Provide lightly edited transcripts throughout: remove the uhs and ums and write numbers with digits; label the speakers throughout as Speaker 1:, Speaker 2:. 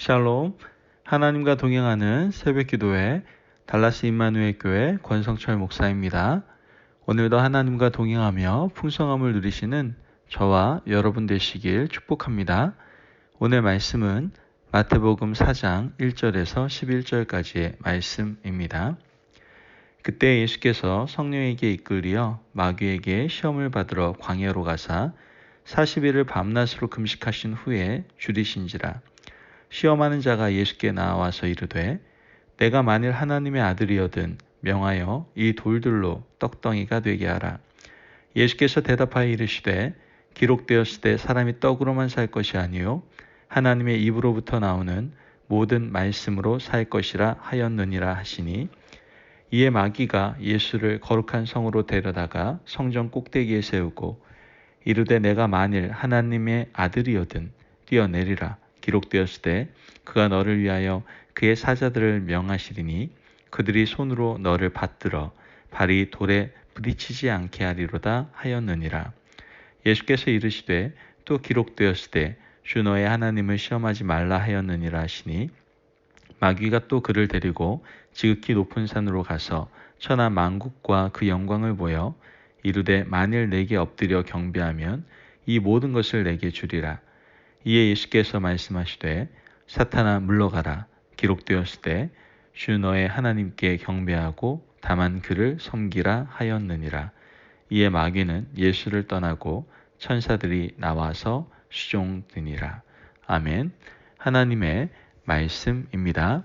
Speaker 1: 샬롬, 하나님과 동행하는 새벽기도회 달라스 임마누엘 교회 권성철 목사입니다. 오늘도 하나님과 동행하며 풍성함을 누리시는 저와 여러분 되시길 축복합니다. 오늘 말씀은 마태복음 4장 1절에서 11절까지의 말씀입니다. 그때 예수께서 성령에게 이끌리어 마귀에게 시험을 받으러 광야로 가사 40일을 밤낮으로 금식하신 후에 줄이신지라. 시험하는 자가 예수께 나와서 이르되 내가 만일 하나님의 아들이거든 명하여 이 돌들로 떡덩이가 되게 하라. 예수께서 대답하여 이르시되 기록되었으되 사람이 떡으로만 살 것이 아니요 하나님의 입으로부터 나오는 모든 말씀으로 살 것이라 하였느니라 하시니, 이에 마귀가 예수를 거룩한 성으로 데려다가 성전 꼭대기에 세우고 이르되 내가 만일 하나님의 아들이거든 뛰어내리라. 기록되었으되 그가 너를 위하여 그의 사자들을 명하시리니 그들이 손으로 너를 받들어 발이 돌에 부딪히지 않게 하리로다 하였느니라. 예수께서 이르시되 또 기록되었으되 주 너의 하나님을 시험하지 말라 하였느니라 하시니, 마귀가 또 그를 데리고 지극히 높은 산으로 가서 천하 만국과 그 영광을 보여 이르되 만일 내게 엎드려 경배하면 이 모든 것을 내게 주리라. 이에 예수께서 말씀하시되 사탄아 물러가라. 기록되었으되 주 너의 하나님께 경배하고 다만 그를 섬기라 하였느니라. 이에 마귀는 예수를 떠나고 천사들이 나와서 수종드니라. 아멘. 하나님의 말씀입니다.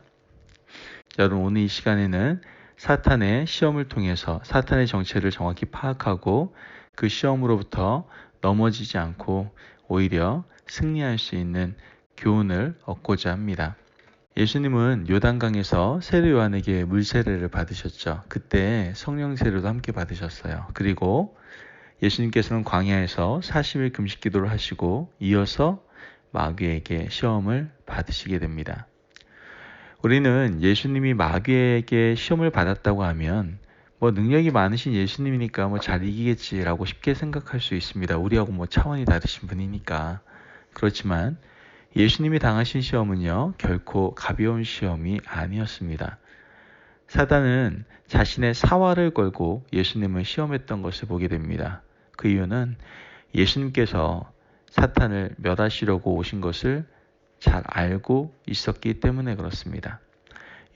Speaker 1: 여러분, 오늘 이 시간에는 사탄의 시험을 통해서 사탄의 정체를 정확히 파악하고 그 시험으로부터 넘어지지 않고 오히려 승리할 수 있는 교훈을 얻고자 합니다. 예수님은 요단강에서 세례 요한에게 물세례를 받으셨죠. 그때 성령 세례도 함께 받으셨어요. 그리고 예수님께서는 광야에서 40일 금식 기도를 하시고 이어서 마귀에게 시험을 받으시게 됩니다. 우리는 예수님이 마귀에게 시험을 받았다고 하면 능력이 많으신 예수님이니까 잘 이기겠지라고 쉽게 생각할 수 있습니다. 우리하고 차원이 다르신 분이니까. 그렇지만 예수님이 당하신 시험은요, 결코 가벼운 시험이 아니었습니다. 사단은 자신의 사활을 걸고 예수님을 시험했던 것을 보게 됩니다. 그 이유는 예수님께서 사탄을 멸하시려고 오신 것을 잘 알고 있었기 때문에 그렇습니다.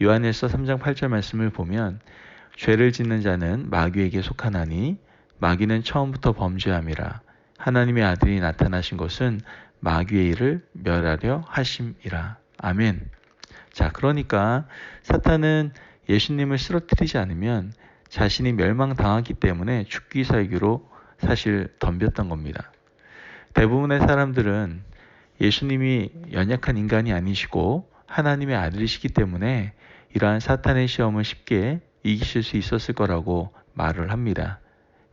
Speaker 1: 요한일서 3장 8절 말씀을 보면 죄를 짓는 자는 마귀에게 속하나니 마귀는 처음부터 범죄함이라. 하나님의 아들이 나타나신 것은 마귀의 일을 멸하려 하심이라. 아멘. 자, 그러니까 사탄은 예수님을 쓰러뜨리지 않으면 자신이 멸망당하기 때문에 죽기 살기로 사실 덤볐던 겁니다. 대부분의 사람들은 예수님이 연약한 인간이 아니시고 하나님의 아들이시기 때문에 이러한 사탄의 시험을 쉽게 이기실 수 있었을 거라고 말을 합니다.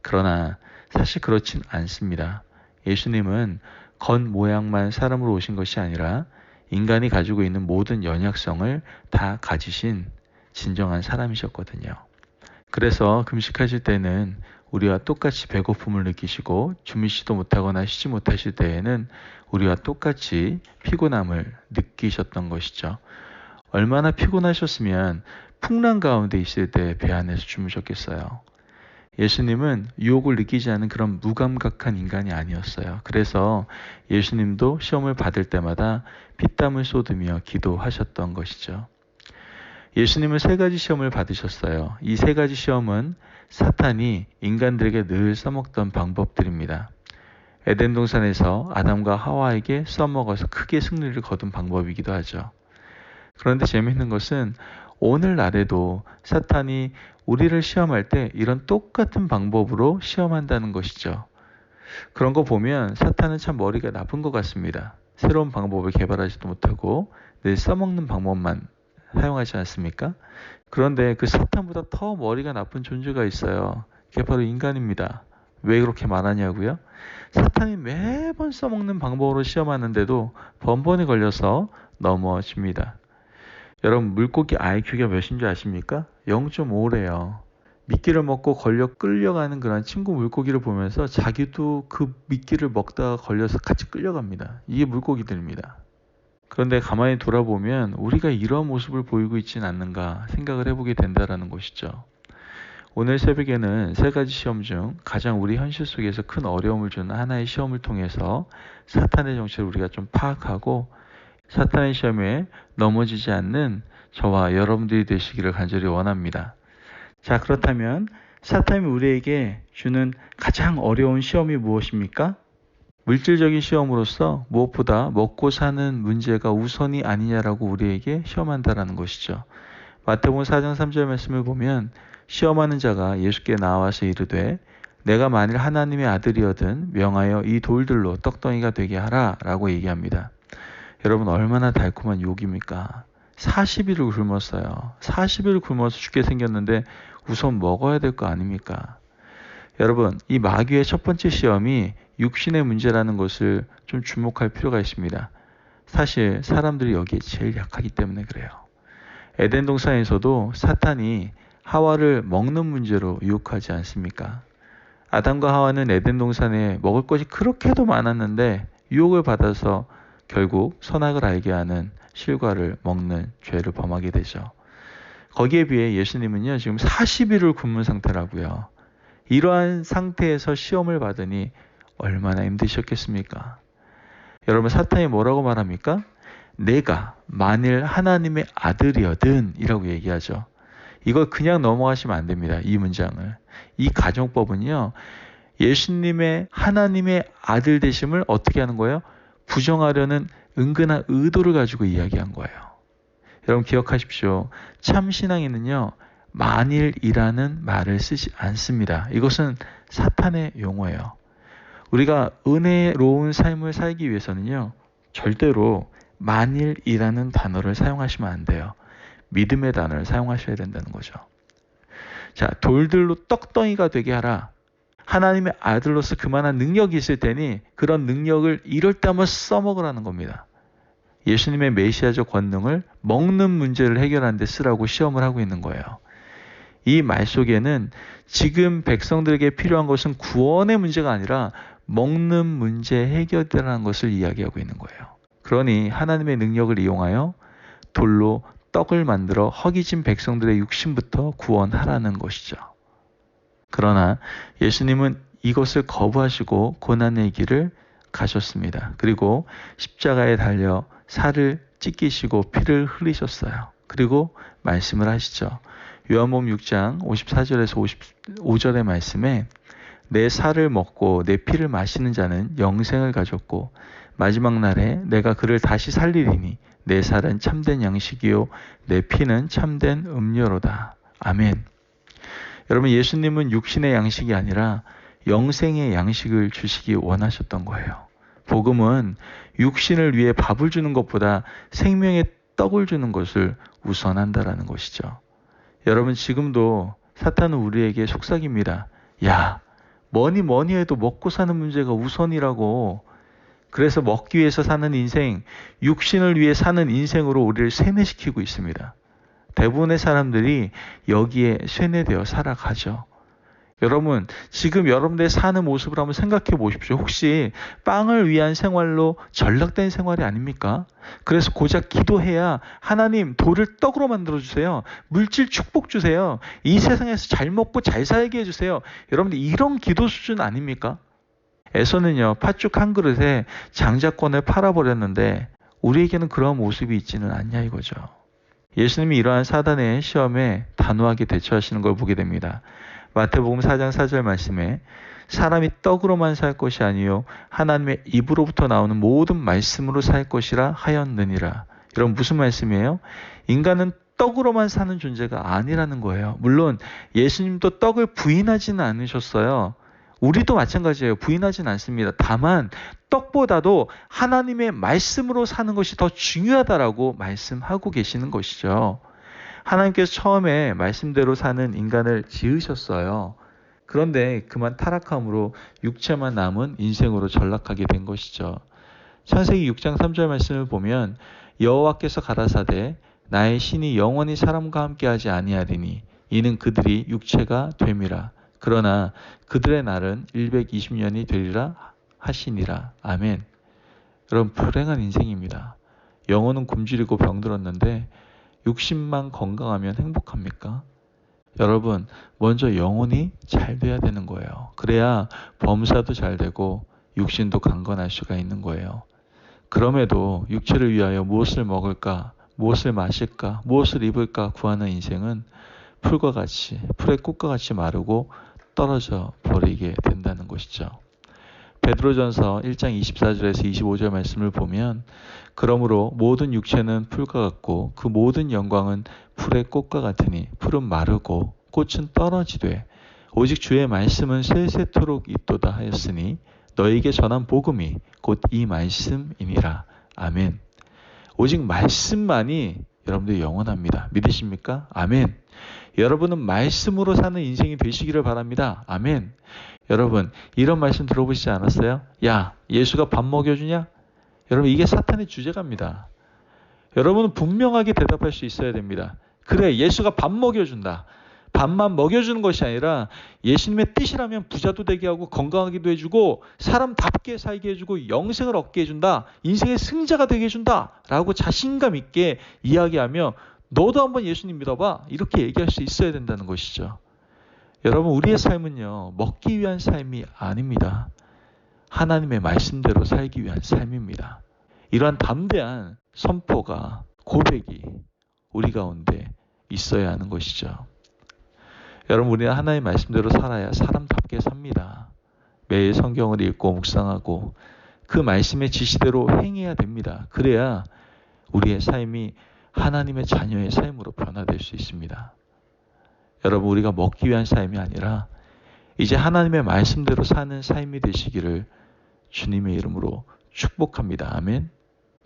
Speaker 1: 그러나 사실 그렇진 않습니다. 예수님은 겉모양만 사람으로 오신 것이 아니라 인간이 가지고 있는 모든 연약성을 다 가지신 진정한 사람이셨거든요. 그래서 금식하실 때는 우리와 똑같이 배고픔을 느끼시고 주무시지도 못하거나 쉬지 못하실 때에는 우리와 똑같이 피곤함을 느끼셨던 것이죠. 얼마나 피곤하셨으면 풍랑 가운데 있을 때 배 안에서 주무셨겠어요. 예수님은 유혹을 느끼지 않은 그런 무감각한 인간이 아니었어요. 그래서 예수님도 시험을 받을 때마다 피땀을 쏟으며 기도하셨던 것이죠. 예수님은 3가지 시험을 받으셨어요. 이 3가지 시험은 사탄이 인간들에게 늘 써먹던 방법들입니다. 에덴 동산에서 아담과 하와에게 써먹어서 크게 승리를 거둔 방법이기도 하죠. 그런데 재미있는 것은 오늘날에도 사탄이 우리를 시험할 때 이런 똑같은 방법으로 시험한다는 것이죠. 그런 거 보면 사탄은 참 머리가 나쁜 것 같습니다. 새로운 방법을 개발하지도 못하고 늘 써먹는 방법만 사용하지 않습니까? 그런데 그 사탄보다 더 머리가 나쁜 존재가 있어요. 그게 바로 인간입니다. 왜 그렇게 말하냐고요? 사탄이 매번 써먹는 방법으로 시험하는데도 번번이 걸려서 넘어집니다. 여러분, 물고기 IQ가 몇인 줄 아십니까? 0.5래요. 미끼를 먹고 끌려가는 그런 친구 물고기를 보면서 자기도 그 미끼를 먹다가 걸려서 같이 끌려갑니다. 이게 물고기들입니다. 그런데 가만히 돌아보면 우리가 이런 모습을 보이고 있지는 않는가 생각을 해보게 된다라는 것이죠. 오늘 새벽에는 세 가지 시험 중 가장 우리 현실 속에서 큰 어려움을 주는 하나의 시험을 통해서 사탄의 정체를 우리가 좀 파악하고 사탄의 시험에 넘어지지 않는 저와 여러분들이 되시기를 간절히 원합니다. 자, 그렇다면 사탄이 우리에게 주는 가장 어려운 시험이 무엇입니까? 물질적인 시험으로서 무엇보다 먹고 사는 문제가 우선이 아니냐라고 우리에게 시험한다라는 것이죠. 마태복음 4장 3절 말씀을 보면 시험하는 자가 예수께 나와서 이르되 내가 만일 하나님의 아들이거든 명하여 이 돌들로 떡덩이가 되게 하라 라고 얘기합니다. 여러분 얼마나 달콤한 욕입니까? 40일을 굶었어요. 40일을 굶어서 죽게 생겼는데 우선 먹어야 될 거 아닙니까? 여러분 이 마귀의 첫 번째 시험이 육신의 문제라는 것을 좀 주목할 필요가 있습니다. 사실 사람들이 여기에 제일 약하기 때문에 그래요. 에덴 동산에서도 사탄이 하와를 먹는 문제로 유혹하지 않습니까? 아담과 하와는 에덴 동산에 먹을 것이 그렇게도 많았는데 유혹을 받아서 결국 선악을 알게 하는 실과를 먹는 죄를 범하게 되죠. 거기에 비해 예수님은요 지금 40일을 굶은 상태라고요. 이러한 상태에서 시험을 받으니 얼마나 힘드셨겠습니까? 여러분 사탄이 뭐라고 말합니까? 내가 만일 하나님의 아들이거든 이라고 얘기하죠. 이걸 그냥 넘어가시면 안 됩니다. 이 문장을. 이 가정법은요. 예수님의 하나님의 아들 되심을 어떻게 하는 거예요? 부정하려는 은근한 의도를 가지고 이야기한 거예요. 여러분 기억하십시오. 참 신앙인은요. 만일이라는 말을 쓰지 않습니다. 이것은 사탄의 용어예요. 우리가 은혜로운 삶을 살기 위해서는요. 절대로 만일이라는 단어를 사용하시면 안 돼요. 믿음의 단어를 사용하셔야 된다는 거죠. 자, 돌들로 떡덩이가 되게 하라. 하나님의 아들로서 그만한 능력이 있을 테니 그런 능력을 이럴 때 한번 써먹으라는 겁니다. 예수님의 메시아적 권능을 먹는 문제를 해결하는 데 쓰라고 시험을 하고 있는 거예요. 이 말 속에는 지금 백성들에게 필요한 것은 구원의 문제가 아니라 먹는 문제 해결이라는 것을 이야기하고 있는 거예요. 그러니 하나님의 능력을 이용하여 돌로 떡을 만들어 허기진 백성들의 육신부터 구원하라는 것이죠. 그러나 예수님은 이것을 거부하시고 고난의 길을 가셨습니다. 그리고 십자가에 달려 살을 찢기시고 피를 흘리셨어요. 그리고 말씀을 하시죠. 요한복음 6장 54절에서 55절의 말씀에 내 살을 먹고 내 피를 마시는 자는 영생을 가졌고 마지막 날에 내가 그를 다시 살리리니 내 살은 참된 양식이요 내 피는 참된 음료로다. 아멘. 여러분 예수님은 육신의 양식이 아니라 영생의 양식을 주시기 원하셨던 거예요. 복음은 육신을 위해 밥을 주는 것보다 생명의 떡을 주는 것을 우선한다라는 것이죠. 여러분 지금도 사탄은 우리에게 속삭입니다. 야, 뭐니 해도 먹고 사는 문제가 우선이라고. 그래서 먹기 위해서 사는 인생, 육신을 위해 사는 인생으로 우리를 세뇌시키고 있습니다. 대부분의 사람들이 여기에 세뇌되어 살아가죠. 여러분, 지금 여러분들의 사는 모습을 한번 생각해 보십시오. 혹시 빵을 위한 생활로 전락된 생활이 아닙니까? 그래서 고작 기도해야 하나님 돌을 떡으로 만들어주세요. 물질 축복 주세요. 이 세상에서 잘 먹고 잘 살게 해주세요. 여러분들 이런 기도 수준 아닙니까? 에서는요, 팥죽 한 그릇에 장자권을 팔아버렸는데 우리에게는 그런 모습이 있지는 않냐 이거죠. 예수님이 이러한 사단의 시험에 단호하게 대처하시는 걸 보게 됩니다. 마태복음 4장 4절 말씀에 사람이 떡으로만 살 것이 아니요 하나님의 입으로부터 나오는 모든 말씀으로 살 것이라 하였느니라. 이런 무슨 말씀이에요? 인간은 떡으로만 사는 존재가 아니라는 거예요. 물론 예수님도 떡을 부인하지는 않으셨어요. 우리도 마찬가지예요. 부인하지는 않습니다. 다만 떡보다도 하나님의 말씀으로 사는 것이 더 중요하다라고 말씀하고 계시는 것이죠. 하나님께서 처음에 말씀대로 사는 인간을 지으셨어요. 그런데 그만 타락함으로 육체만 남은 인생으로 전락하게 된 것이죠. 창세기 6장 3절 말씀을 보면 여호와께서 가라사대 나의 신이 영원히 사람과 함께하지 아니하리니 이는 그들이 육체가 됨이라. 그러나 그들의 날은 120년이 되리라 하시니라. 아멘. 여러분 불행한 인생입니다. 영혼은 굶주리고 병들었는데 육신만 건강하면 행복합니까? 여러분, 먼저 영혼이 잘 돼야 되는 거예요. 그래야 범사도 잘 되고 육신도 강건할 수가 있는 거예요. 그럼에도 육체를 위하여 무엇을 먹을까, 무엇을 마실까, 무엇을 입을까 구하는 인생은 풀과 같이, 풀의 꽃과 같이 마르고 떨어져 버리게 된다는 것이죠. 베드로전서 1장 24절에서 25절 말씀을 보면 그러므로 모든 육체는 풀과 같고 그 모든 영광은 풀의 꽃과 같으니 풀은 마르고 꽃은 떨어지되 오직 주의 말씀은 세세토록 있도다 하였으니 너에게 전한 복음이 곧 이 말씀이니라. 아멘. 오직 말씀만이 여러분들 영원합니다. 믿으십니까? 아멘. 여러분은 말씀으로 사는 인생이 되시기를 바랍니다. 아멘. 여러분, 이런 말씀 들어보시지 않았어요? 야, 예수가 밥 먹여주냐? 여러분, 이게 사탄의 주제가입니다. 여러분은 분명하게 대답할 수 있어야 됩니다. 그래, 예수가 밥 먹여준다. 밥만 먹여주는 것이 아니라 예수님의 뜻이라면 부자도 되게 하고 건강하기도 해주고 사람답게 살게 해주고 영생을 얻게 해준다. 인생의 승자가 되게 해준다. 라고 자신감 있게 이야기하며 너도 한번 예수님 믿어봐. 이렇게 얘기할 수 있어야 된다는 것이죠. 여러분, 우리의 삶은요, 먹기 위한 삶이 아닙니다. 하나님의 말씀대로 살기 위한 삶입니다. 이러한 담대한 선포가, 고백이 우리 가운데 있어야 하는 것이죠. 여러분, 우리는 하나님의 말씀대로 살아야 사람답게 삽니다. 매일 성경을 읽고 묵상하고 그 말씀의 지시대로 행해야 됩니다. 그래야 우리의 삶이 하나님의 자녀의 삶으로 변화될 수 있습니다. 여러분, 우리가 먹기 위한 삶이 아니라 이제 하나님의 말씀대로 사는 삶이 되시기를 주님의 이름으로 축복합니다. 아멘.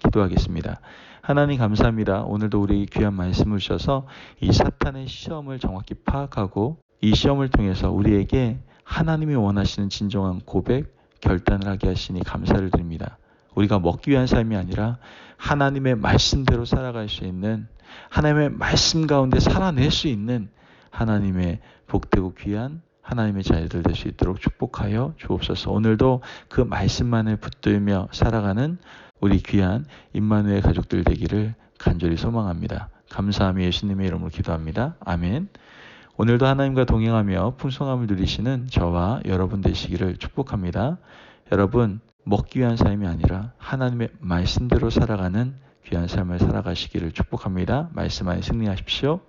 Speaker 1: 기도하겠습니다. 하나님 감사합니다. 오늘도 우리 귀한 말씀을 주셔서 이 사탄의 시험을 정확히 파악하고 이 시험을 통해서 우리에게 하나님이 원하시는 진정한 고백, 결단을 하게 하시니 감사를 드립니다. 우리가 먹기 위한 삶이 아니라 하나님의 말씀대로 살아갈 수 있는, 하나님의 말씀 가운데 살아낼 수 있는 하나님의 복되고 귀한 하나님의 자녀들 될 수 있도록 축복하여 주옵소서. 오늘도 그 말씀만을 붙들며 살아가는 우리 귀한 임마누엘 가족들 되기를 간절히 소망합니다. 감사하며 예수님의 이름으로 기도합니다. 아멘. 오늘도 하나님과 동행하며 풍성함을 누리시는 저와 여러분 되시기를 축복합니다. 여러분, 먹기 위한 삶이 아니라 하나님의 말씀대로 살아가는 귀한 삶을 살아가시기를 축복합니다. 말씀 안에 승리하십시오.